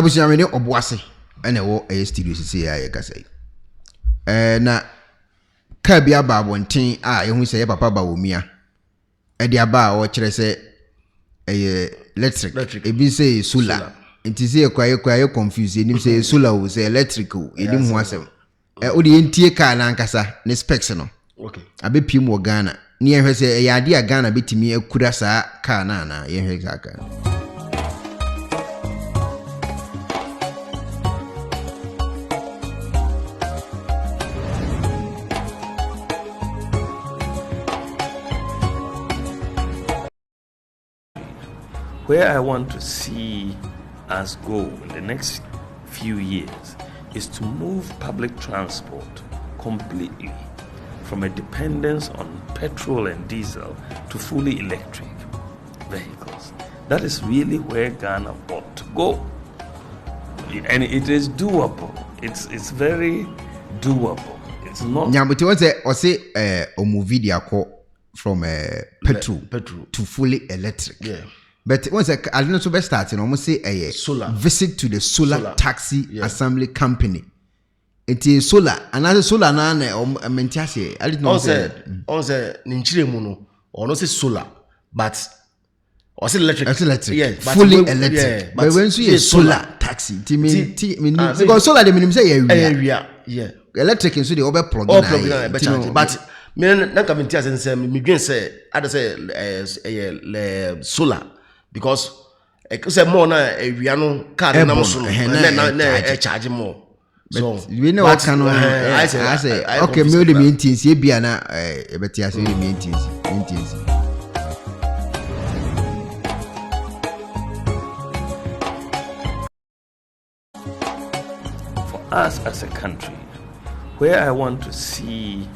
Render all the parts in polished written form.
abusuamene oboase ene wo studio sisi ya yekasa na ka bia ba abonten a yehu se ye papa Bawumia e dia ba wo kire se electric ebi se solar nti se kwaye confuse enim se solar o se electrical enim ho asem o de entie ka na ankasa ne specs no okay abepiem wo Ghana ni ehwe se ya ade a Ghana betimi akura sa ka na yehwe ka Where I want to see us go in the next few years is to move public transport completely from a dependence on petrol and diesel to fully electric vehicles. That is really where Ghana ought to go. And it is doable. It's very doable. It's not. Nyambuti was a movie dia from petrol to fully electric. Yeah. But once I didn't so best start, almost say a solar visit to the solar taxi assembly company. It is solar, another solar nane or mentiasi. I didn't know. Also, Ninchire Muno, or not say solar, but also electric. It's electric. Yeah, fully electric. Yeah, but when you say solar taxi, because solar they mean say area. Yeah. Electric in so they over plug in. But me na committee say me green say I say solar because say more na area no car na so na charge more. So we know what can I say okay me the maintenance e bia na e beti ase the maintenance. For us as a country, where I want to see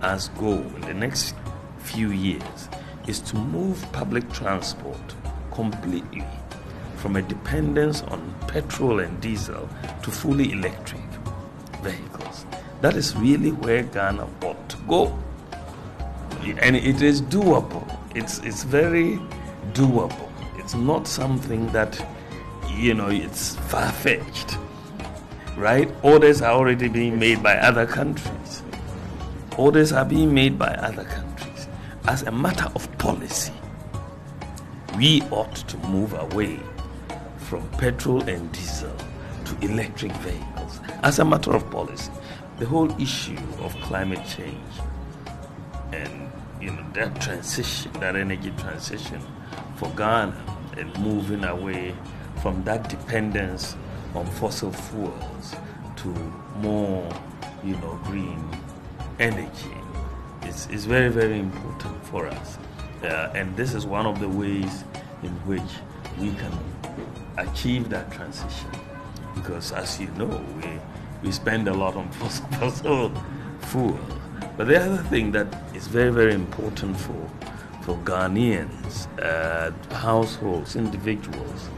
us go in the next few years is to move public transport completely from a dependence on petrol and diesel to fully electric vehicles. That is really where Ghana ought to go. And it is doable. It's very doable. It's not something that, it's far-fetched. Right? Orders are already being made by other countries. Orders are being made by other countries. As a matter of policy, we ought to move away from petrol and diesel to electric vehicles. As a matter of policy, the whole issue of climate change and that transition, that energy transition for Ghana and moving away from that dependence on fossil fuels to more, green energy is very, very important for us. And this is one of the ways in which we can achieve that transition. Because as you know, we spend a lot on fossil fuel. But the other thing that is very, very important for Ghanaians, households, individuals,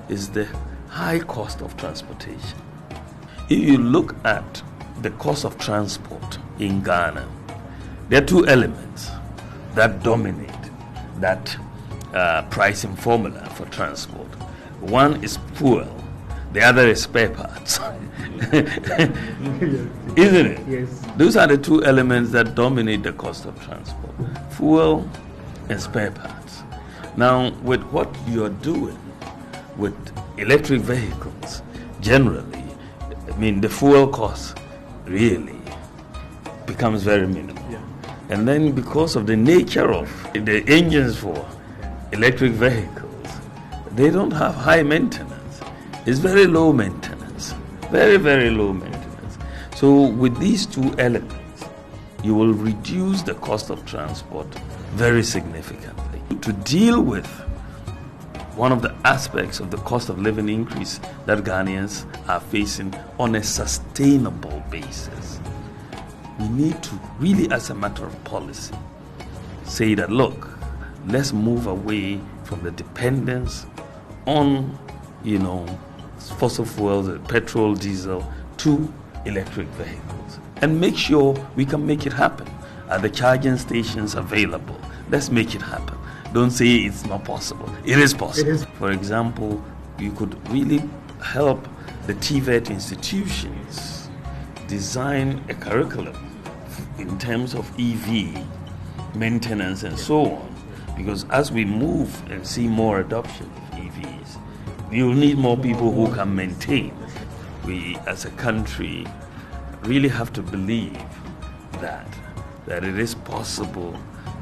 is the high cost of transportation. If you look at the cost of transport in Ghana, there are two elements that dominate that pricing formula for transport. One is fuel, the other is spare parts. Isn't it? Yes. Those are the two elements that dominate the cost of transport: fuel and spare parts. Now, with what you're doing with electric vehicles, generally, the fuel cost really becomes very minimal. Yeah. And then because of the nature of the engines for electric vehicles, they don't have high maintenance. It's very low maintenance, very, very low maintenance. So with these two elements, you will reduce the cost of transport very significantly. To deal with one of the aspects of the cost of living increase that Ghanaians are facing on a sustainable basis, we need to really, as a matter of policy, say that, look, let's move away from the dependence on, fossil fuels, petrol, diesel, to electric vehicles. And make sure we can make it happen. Are the charging stations available? Let's make it happen. Don't say it's not possible. It is possible. For example, you could really help the TVET institutions design a curriculum in terms of EV maintenance and so on. Because as we move and see more adoption of EVs, you'll need more people who can maintain. We, as a country, really have to believe that it is possible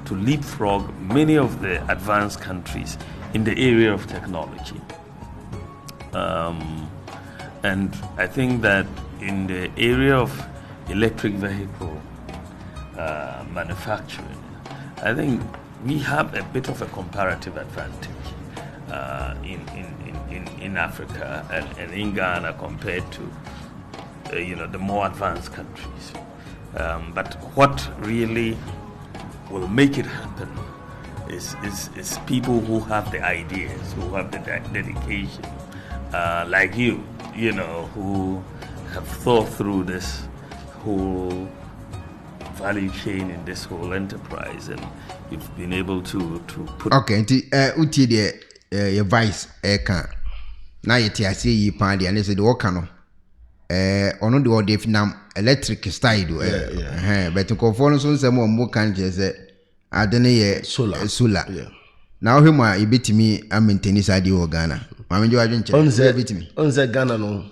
to leapfrog many of the advanced countries in the area of technology. And I think that in the area of electric vehicle manufacturing, I think we have a bit of a comparative advantage in Africa and in Ghana compared to the more advanced countries. But what really will make it happen is people who have the ideas, who have the dedication, like you, who have thought through this whole value chain in this whole enterprise, and you've been able to put. Okay, uti the your vice can now yet I see you pan and they said okano ono the order nam electric style but to conform so some more can just adene solar now him a bit me a maintain side of Ghana mama jo adwen bit me on say Ghana no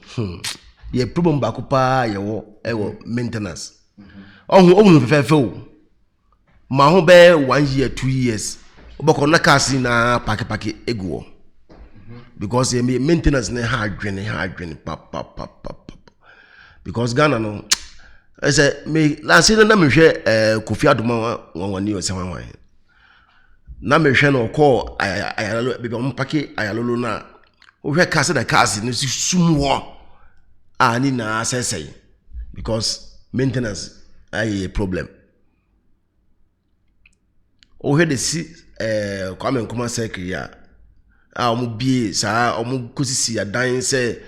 ye problem ba ko pa ye wo maintenance ohun fefefe ma ho be 1 year 2 years oboko na kasi na pake eguo because maintenance na hard drain pap because Ghana no I say me last year na me hwe Kofi Adoma wani o se wan na me hwe no call ayalo be on pake ayalo na o hwe kasi na kasi no sumu ani na asese because maintenance a problem. O had the see come and come secretary ya omu bie sa omu kosisi adan say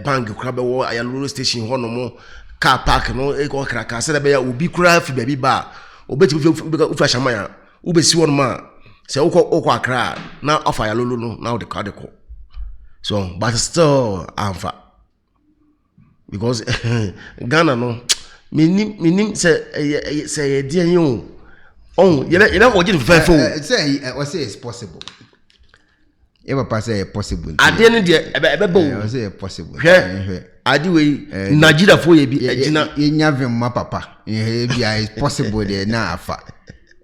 bank kura be wo ayalo station ho no mo car park no e ko kraka say be ya obi kura fi baby ba obeti ufa shamaya ubesi won ma say okọ akra na offer ayalo no now the card ko so but still amfa because Ghana no minim say dia yin oh you know what you say it's possible ever pass say possible ade no de ebebo say possible ade we Nigeria for ye bi agina ye nya vemma papa bia is possible there na afa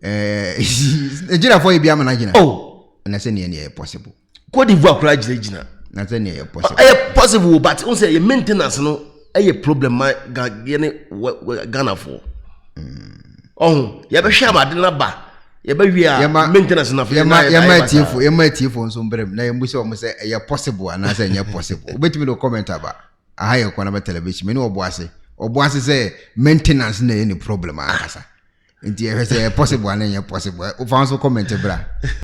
Nigeria for ye bia na gina oh na say ne possible Cote d'Ivoire kura gina na say ne possible possible but on say maintenance no a problem my Ghana for oh ya be hwa amade na ba ya be wi a maintenance na ya ma tifo nso mbrem na yembu se o mo se ya possible ana say nya possible obetimi no comment aba aha Ekuonaba television me no oboase say maintenance na any problem akasa nti e say possible ana nya possible o fa nso comment bra